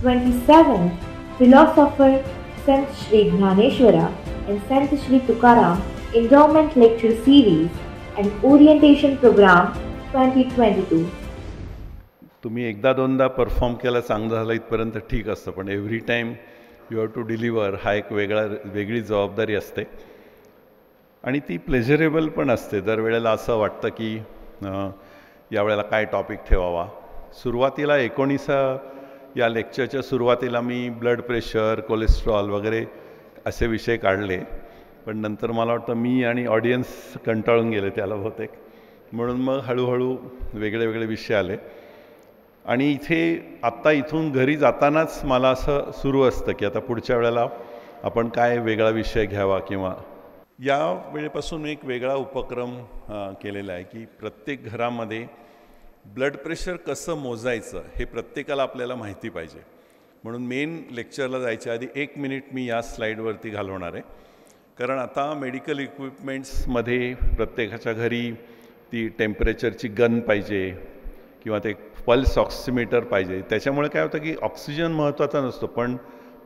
27th, philosopher Sant Sri Gnaneshwara and Sant Sri Tukaram Endowment Lecture Series and Orientation Program 2022. तुम्ही एकदा दोनदा perform केला चांगलं झालं इथपर्यंत ठीक असतं, पण every time you have to deliver हा एक वेगळी जबाबदारी असते आणि ती प्लेजरेबल पण असते. दरवेळेला असं वाटतं की यावेळेला काय टॉपिक ठेवावा. सुरुवातीला 19 या लेक्चरच्या सुरुवातीला मी ब्लड प्रेशर, कोलेस्ट्रॉल वगैरे असे विषय काढले, पण नंतर मला वाटतं मी आणि ऑडियन्स कंटाळून गेले त्याला बहुतेक, म्हणून मग हळूहळू वेगळे विषय आले. आणि इथे आत्ता इथून घरी जातानाच मला असं सुरू असतं की आता पुढच्या वेळेला आपण काय वेगळा विषय घ्यावा. किंवा या वेळेपासून एक वेगळा उपक्रम केलेला आहे की प्रत्येक घरामध्ये ब्लड प्रेशर कसं मोजायचं हे प्रत्येकाला आपल्याला माहिती पाहिजे. म्हणून मेन लेक्चरला जायच्या आधी 1 मिनिट मी या स्लाईडवरती घालवणार आहे, कारण आता मेडिकल इक्विपमेंट्समध्ये प्रत्येकाच्या घरी ती टेम्परेचरची गन पाहिजे किंवा ते पल्स ऑक्सिमीटर पाहिजे. त्याच्यामुळे काय होतं की ऑक्सिजन महत्त्वाचा नसतो, पण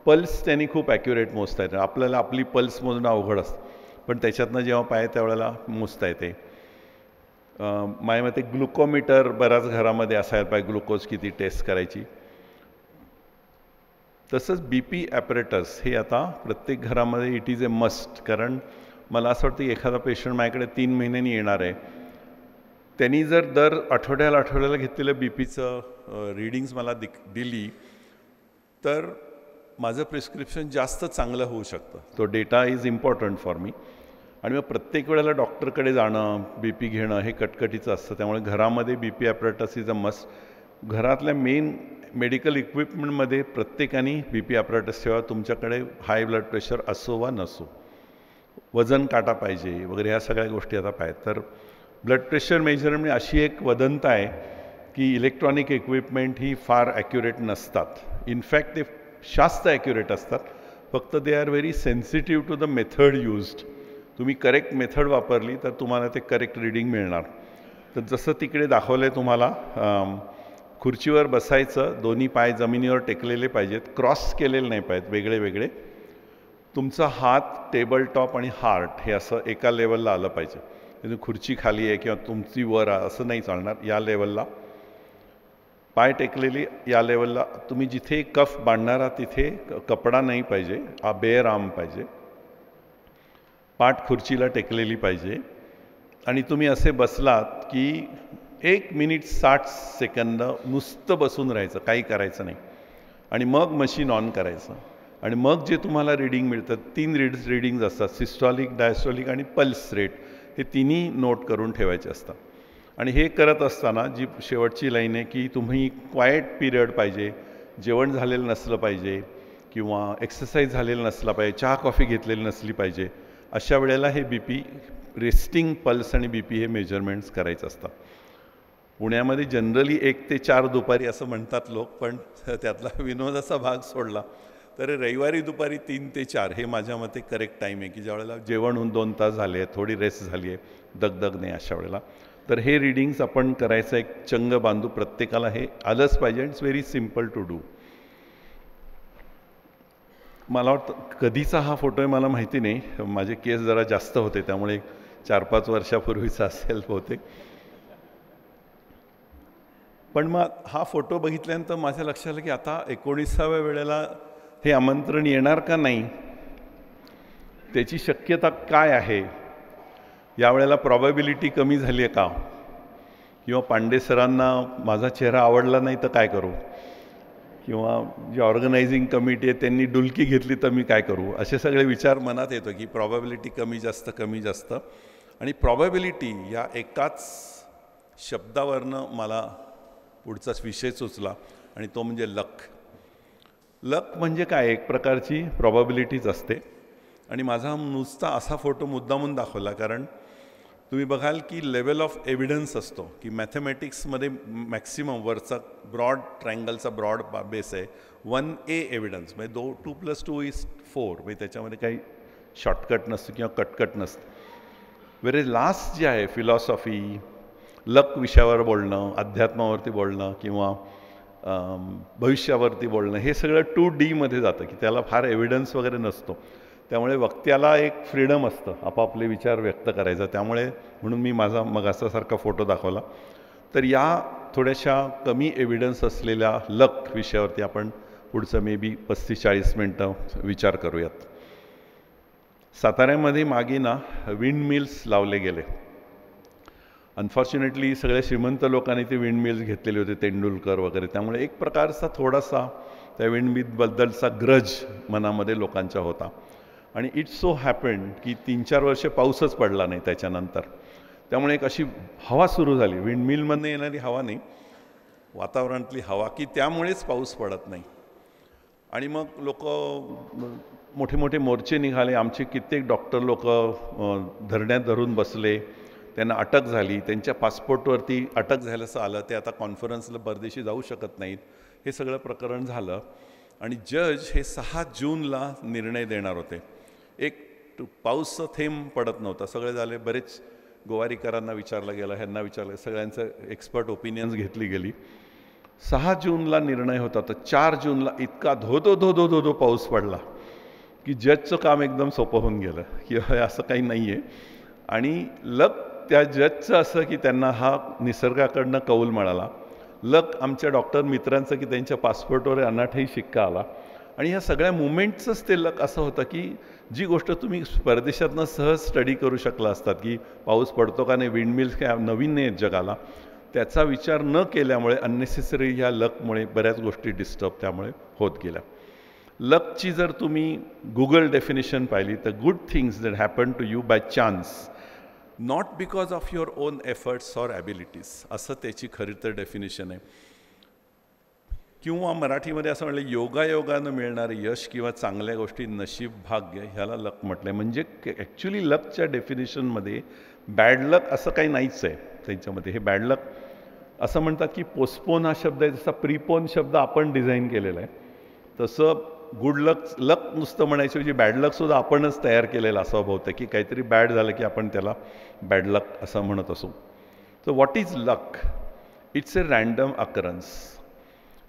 पल्स त्यांनी खूप ॲक्युरेट मोजता येतं. आपल्याला आपली पल्स मोजणं अवघड असतं, पण त्याच्यातनं जेव्हा पाहिजे त्यावेळेला मोजता येते. माझ्या मते ग्लुकोमीटर बऱ्याच घरामध्ये असायला पाहिजे, ग्लुकोज किती टेस्ट करायची. तसंच BP ॲपरेटस हे आता प्रत्येक घरामध्ये इट इज ए मस्ट. कारण मला असं वाटतं की एखादा पेशंट माझ्याकडे 3 महिन्यांनी येणार आहे, त्यांनी जर दर आठवड्याला घेतलेलं BPचं रीडिंग्स मला दिली तर माझं प्रिस्क्रिप्शन जास्त चांगलं होऊ शकतं. तो data is important for me. आणि मग प्रत्येक वेळेला डॉक्टरकडे जाणं, BP घेणं हे कटकटीचं असतं. त्यामुळे घरामध्ये BP apparatus is a must. घरातल्या मेन मेडिकल इक्विपमेंटमध्ये प्रत्येकाने BP ॲपरेटस ठेवा. तुमच्याकडे हाय ब्लड प्रेशर असो वा नसो, वजन काटा पाहिजे वगैरे ह्या सगळ्या गोष्टी आता पाहिजेत. तर ब्लड प्रेशर मेजरमेंट अशी एक वदंता आहे की इलेक्ट्रॉनिक इक्विपमेंट ही फार ॲक्युरेट नसतात. इनफॅक्ट ते जास्त ॲक्युरेट असतात, फक्त they are very sensitive to the method used. तुम्ही करेक्ट मेथड वापरली तर तुम्हाला ते करेक्ट रीडिंग मिळणार. तर जसं तिकडे दाखवलं आहे तुम्हाला, खुर्चीवर बसायचं, दोन्ही पाय जमिनीवर टेकलेले पाहिजेत, क्रॉस केलेले नाही पाहिजेत, वेगळे. तुमचा हात, टेबल टॉप आणि हार्ट हे असं एका लेवलला आलं पाहिजे. खुर्ची खाली आहे किंवा तुमची वर आहे असं नाही चालणार. या लेवलला पाय टेकलेली, या लेवलला. तुम्ही जिथे कफ बांधणारा तिथे कपडा नाही पाहिजे, बेअर आर्म पाहिजे. पाठ खुर्चीला टेकलेली पाहिजे. आणि तुम्ही असे बसलात की 1 मिनिट 60 सेकंद नुसतं बसून राहायचं, काही करायचं नाही. आणि मग मशीन ऑन करायचं. आणि मग जे तुम्हाला रीडिंग मिळतं, 3 रीडिंग्ज असतात, सिस्टॉलिक, डायस्टॉलिक आणि पल्स रेट. हे तिन्ही नोट करून ठेवायचे असतात. आणि हे करत असताना जी शेवटची लाईन आहे की तुम्ही क्वायट पिरियड पाहिजे, जेवण झालेलं नसलं पाहिजे किंवा एक्सरसाइज झालेलं नसला पाहिजे, चहा कॉफी घेतलेली नसली पाहिजे. अशा वेळेला हे BP, रेस्टिंग पल्स आणि BP हे मेजरमेंट्स करायचं असतात. पुण्यामध्ये जनरली 1 ते 4 दुपारी असं म्हणतात लोक, पण त्यातला विनोदाचा भाग सोडला तर रविवारी दुपारी 3 ते 4 हे माझ्या मते करेक्ट टाईम आहे की ज्या वेळेला जेवण होऊन 2 तास झाले आहेत, थोडी रेस्ट झाली आहे, दगदग नाही अशा वेळेला. तर हे रीडिंग्स आपण करायचं एक चंग बांधू. प्रत्येकाला हे आलंच पाहिजे. It's very simple to do. मला वाटतं कधीचा हा फोटो आहे मला माहिती नाही, माझे केस जरा जास्त होते त्यामुळे 4-5 वर्षापूर्वीचा असेल बहुतेक. पण मग हा फोटो बघितल्यानंतर माझ्या लक्षात आलं की आता 19व्या वेळेला हे आमंत्रण येणार का नाही, त्याची शक्यता काय आहे. यावेळेला प्रॉबॅबिलिटी कमी झाली आहे का, किंवा पांडे सरांना माझा चेहरा आवडला नाही तर काय करू, किंवा जी ऑर्गनायझिंग कमिटी आहे त्यांनी डुलकी घेतली तर मी काय करू. असे सगळे विचार मनात येतो की प्रॉबॅबिलिटी कमी जास्त. आणि प्रॉबॅबिलिटी या एकाच शब्दावरनं मला पुढचाच विषय सुचला, आणि तो म्हणजे लक. लक म्हणजे काय, एक प्रकारची प्रॉबॅबिलिटीच असते. आणि माझा नुसता असा फोटो मुद्दामून दाखवला कारण तुम्ही बघाल की लेवल ऑफ एव्हिडन्स असतो की मॅथमॅटिक्समध्ये मॅक्सिमम वरचा ब्रॉड ट्रायंगलचा ब्रॉड बेस आहे 1A एव्हिडन्स, म्हणजे 2+2=4, म्हणजे त्याच्यामध्ये काही शॉर्टकट नसतं किंवा कटकट नसतं. वेरे लास्ट जे आहे फिलॉसॉफी, लक विषयावर बोलणं, अध्यात्मावरती बोलणं किंवा भविष्यावरती बोलणं, हे सगळं 2D जातं की त्याला फार एव्हिडन्स वगैरे नसतो. त्यामुळे वक्त्याला एक फ्रीडम असतं आपापले विचार व्यक्त करायचं. त्यामुळे म्हणून मी माझा मगासारखा फोटो दाखवला. तर या थोड्याशा कमी एव्हिडन्स असलेल्या लक विषयावरती आपण पुढचं मे बी 35-40 मिनटं विचार करूयात. साताऱ्यामध्ये मागे ना विंडमिल्स लावले गेले. अनफॉर्च्युनेटली सगळ्या श्रीमंत लोकांनी ते विंडमिल्स घेतलेले होते, तेंडुलकर वगैरे. त्यामुळे एक प्रकारचा थोडासा त्या विंडमिलबद्दलचा ग्रज मनामध्ये लोकांच्या होता. आणि इट्स सो हॅपन्ड की 3-4 वर्ष पाऊसच पडला नाही त्याच्यानंतर. त्यामुळे एक अशी हवा सुरू झाली, विंडमिलमधनं येणारी हवा नाही, वातावरणातली हवा, की त्यामुळेच पाऊस पडत नाही. आणि मग लोक मोठे मोठे मोर्चे निघाले. आमचे कित्येक डॉक्टर लोक धरण्यात धरून बसले, त्यांना अटक झाली, त्यांच्या पासपोर्टवरती अटक झाल्याचं आलं, ते आता कॉन्फरन्सला परदेशी जाऊ शकत नाहीत. हे सगळं प्रकरण झालं आणि जज हे 6 जूनला निर्णय देणार होते. एक पाऊसचं थेंब पडत नव्हता. सगळे झाले, बरेच गोवारीकरांना विचारलं गेलं, ह्यांना विचारलं, सगळ्यांचं एक्सपर्ट ओपिनियन्स घेतली गेली. 6 जूनला निर्णय होता. तर 4 जूनला इतका धो पाऊस पडला की जजचं काम एकदम सोपं होऊन गेलं की असं काही नाही आहे. आणि लक त्या जजचं असं की त्यांना हा निसर्गाकडनं कौल मिळाला. लक आमच्या डॉक्टर मित्रांचं की त्यांच्या पासपोर्टवर अनाठही शिक्का आला. आणि ह्या सगळ्या मुवमेंटचंच ते लक असं होतं की जी गोष्ट तुम्ही परदेशातनं सहज स्टडी करू शकला असतात की पाऊस पडतो का नाही, विंडमिल्स काय नवीन नाही जगाला, त्याचा विचार न केल्यामुळे अननेसेसरी ह्या लकमुळे बऱ्याच गोष्टी डिस्टर्ब त्यामुळे होत गेल्या. लकची जर तुम्ही गुगल डेफिनेशन पाहिली तर good things that happen to you by chance, not because of your own efforts or abilities, असं त्याची खरी तर डेफिनेशन आहे. किंवा मराठीमध्ये असं म्हटलं, योगायोगानं मिळणारे यश किंवा चांगल्या गोष्टी नशीब भाग्य, ह्याला लक म्हटलं आहे. म्हणजे ॲक्च्युली लकच्या डेफिनेशनमध्ये बॅड लक असं काही नाहीच आहे त्यांच्यामध्ये. हे बॅड लक असं म्हणतात की पोस्टपोन हा शब्द आहे, जसा प्रीपोन शब्द आपण डिझाईन केलेला आहे, तसं गुड लक नुसतं म्हणायचं बॅड लकसुद्धा आपणच तयार केलेला असावं बहुतेक, की काहीतरी बॅड झालं की आपण त्याला बॅड लक असं म्हणत असू. तर what is luck? It's a random occurrence,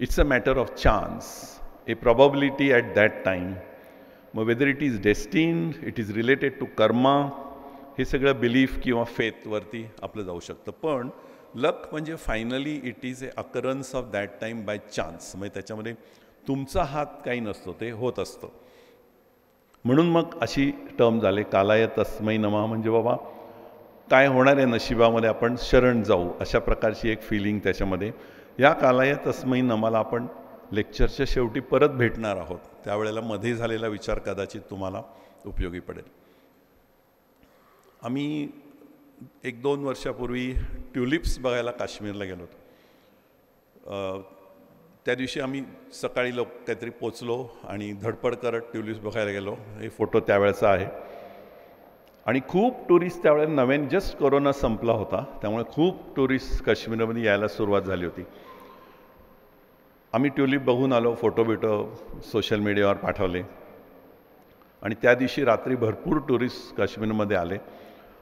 it's a matter of chance, a probability at that time. मग whether it is destined, it is related to karma, हे सगळं बिलीफ किंवा फेथवरती आपलं जाऊ शकतं. पण लक म्हणजे finally it is a occurrence of that time by chance. म्हणजे त्याच्यामध्ये तुमचा हात काही नसतो, ते होत असतं. म्हणून मग अशी टर्म झाले कालाय तस्मै नमः, म्हणजे बाबा काय होणार आहे नशिबामध्ये आपण शरण जाऊ, अशा प्रकारची एक फिलिंग त्याच्यामध्ये. या कालाय तस्मै नमाला आपण लेक्चरच्या शेवटी परत भेटणार आहोत, त्यावेळेला मध्ये झालेला विचार कदाचित तुम्हाला उपयोगी पडेल. आम्ही 1-2 वर्षापूर्वी ट्युलिप्स बघायला काश्मीरला गेलो होतो. त्या दिवशी आम्ही सकाळी काहीतरी पोचलो आणि धडपड करत ट्युलिप्स बघायला गेलो. हे फोटो त्यावेळेचा आहे. आणि खूप टुरिस्ट त्यावेळेला नव्याने जस्ट कोरोना संपला होता, त्यामुळे खूप टुरिस्ट काश्मीरमध्ये यायला सुरुवात झाली होती. आम्ही ट्युलिप बघून आलो, फोटो सोशल मीडियावर पाठवले. आणि त्या दिवशी रात्री भरपूर टुरिस्ट काश्मीरमध्ये आले.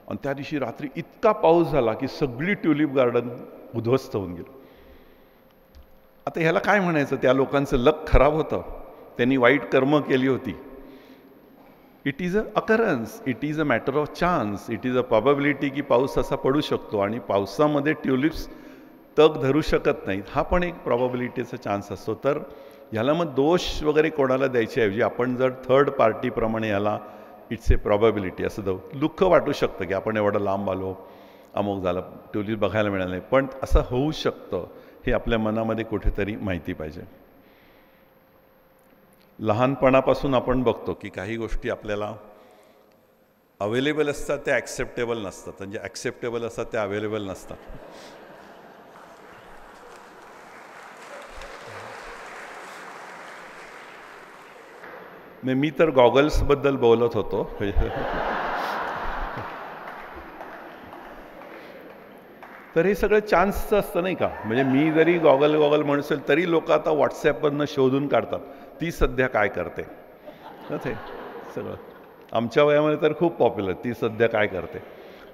आणि त्या दिवशी रात्री इतका पाऊस झाला की सगळी ट्युलिप गार्डन उद्ध्वस्त होऊन गेलं. आता ह्याला काय म्हणायचं? त्या लोकांचं लक खराब होतं, त्यांनी वाईट कर्म केली होती. It is a occurrence, it is a matter of chance, it is a probability की पाऊस असा पडू शकतो आणि पावसामध्ये ट्युलिप्स तग धरू शकत नाहीत, हा पण एक प्रॉबॅबिलिटीचा चान्स असतो. तर ह्याला मग दोष वगैरे कोणाला द्यायच्याऐवजी आपण जर थर्ड पार्टीप्रमाणे ह्याला इट्स ए प्रॉबॅबिलिटी असं दुःख वाटू शकतं की आपण एवढं लांब आलो, अमुक झालं, ट्युलिप बघायला मिळालं नाही, पण असं होऊ शकतं हे आपल्या मनामध्ये कुठेतरी माहिती पाहिजे. लहानपणापासून आपण बघतो की काही गोष्टी आपल्याला अवेलेबल असतात, त्या ॲक्सेप्टेबल नसतात, म्हणजे ॲक्सेप्टेबल असतात त्या अवेलेबल नसतात. मी तर गॉगल्सबद्दल बोलत होतो. तर हे सगळं चान्सचं असतं नाही का? म्हणजे मी जरी गॉगल म्हणत असेल तरी लोक आता व्हॉट्सॲपवरनं शोधून काढतात ती सध्या काय करते. ते सगळं आमच्या वयामध्ये तर खूप पॉप्युलर, ती सध्या काय करते,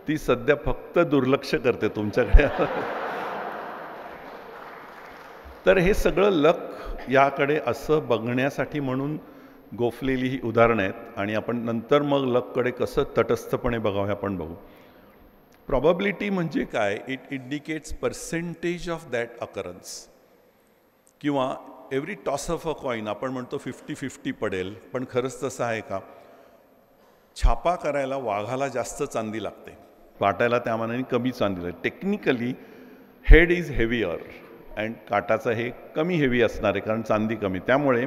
ती सध्या फक्त दुर्लक्ष करते तुमच्याकडे. तर हे सगळं लक याकडे असं बघण्यासाठी म्हणून गोफलेली ही उदाहरणं आहेत आणि आपण नंतर मग लककडे कसं तटस्थपणे बघावं हे आपण बघू. प्रॉबॅबिलिटी म्हणजे काय? It indicates percentage of that occurrence. किंवा every toss of a coin आपण म्हणतो 50-50 पडेल, पण खरंच तसं आहे का? छापा करायला वाघाला जास्त चांदी लागते, काटायला त्या मानाने कमी चांदी लागते. Technically head is heavier and काटाचं हे कमी हेवी असणार आहे कारण चांदी कमी. त्यामुळे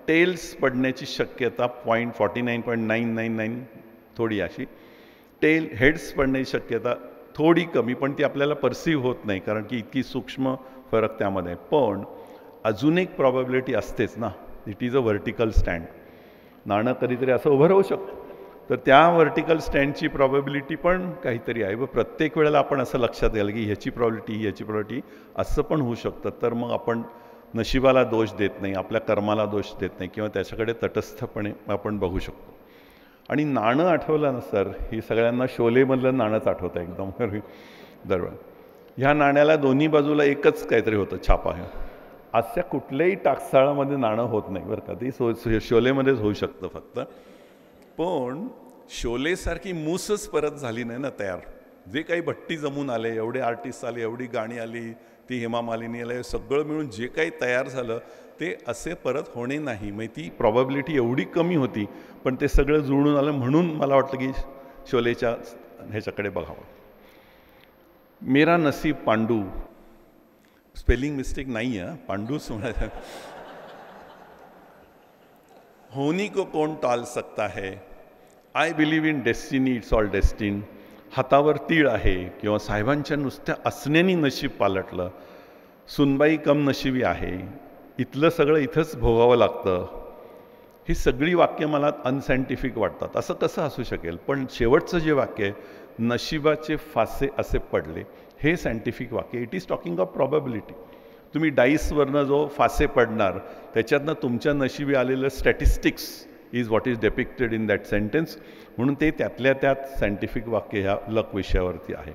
टेल्स पडण्याची शक्यता 49.999 थोडी अशी, हेड्स पडण्याची शक्यता थोडी कमी, पण ती आपल्याला परसिव्ह होत नाही कारण की इतकी सूक्ष्म फरक त्यामध्ये. पण अजून एक प्रॉबॅबिलिटी असतेच ना, it is a vertical stand. नाणं कधीतरी असं उभं राहू शकतं, तर त्या व्हर्टिकल स्टँडची प्रॉबॅबिलिटी पण काहीतरी आहे. व प्रत्येक वेळेला आपण असं लक्षात घ्यायला की ह्याची प्रॉबॅबिलिटी ह्याची प्रॉबॅबिलिटी असं पण होऊ शकतं. तर मग आपण नशिबाला दोष देत नाही, आपल्या कर्माला दोष देत नाही किंवा त्याच्याकडे तटस्थपणे आपण बघू शकतो. आणि नाणं आठवलं ना सर, ही सगळ्यांना शोलेमधलं नाणंच आठवतं एकदम दरवेळेला. ह्या नाण्याला दोन्ही बाजूला एकच काहीतरी होतं, छापा. अशा कुठल्याही टाकसाळामध्ये नाणं होत नाही बरं का, ती शोलेमध्येच होऊ शकतं फक्त. पण शोलेसारखी मूसच परत झाली नाही ना तयार. जे काही भट्टी जमून आले, एवढे आर्टिस्ट आले, एवढी गाणी आली, ती हेमा मालिनी आले, सगळं मिळून जे काही तयार झालं ते असे परत होणे नाही. मग ती प्रॉबॅबिलिटी एवढी कमी होती, पण ते सगळं जुळून आलं. म्हणून मला वाटलं की शोलेच्या ह्याच्याकडे बघावं. मेरा नसीब पांडू, स्पेलिंग मिस्टेक नाही आहे, पांडूच म्हणायचं. होनी को कौन टाल सकता है, I believe in destiny, it's all destine. हातावर तीळ आहे, किंवा साहेबांच्या नुसत्या असण्यानी नशीब पालटलं, सुनबाई कम नशिबी आहे, इथलं सगळं इथंच भोगावं लागतं. ही सगळी वाक्य मला अनसायंटिफिक वाटतात. असं कसं असू शकेल? पण शेवटचं जे वाक्य आहे, नशिबाचे फासे असे पडले, हे सायंटिफिक वाक्य. It is talking of probability. तुम्ही डाईसवरनं जो फासे पडणार त्याच्यातनं तुमच्या नशिबी आलेलं statistics is what is डेपिक्टेड in that sentence. म्हणून ते त्यातल्या त्यात सायंटिफिक वाक्य ह्या लक विषयावरती आहे.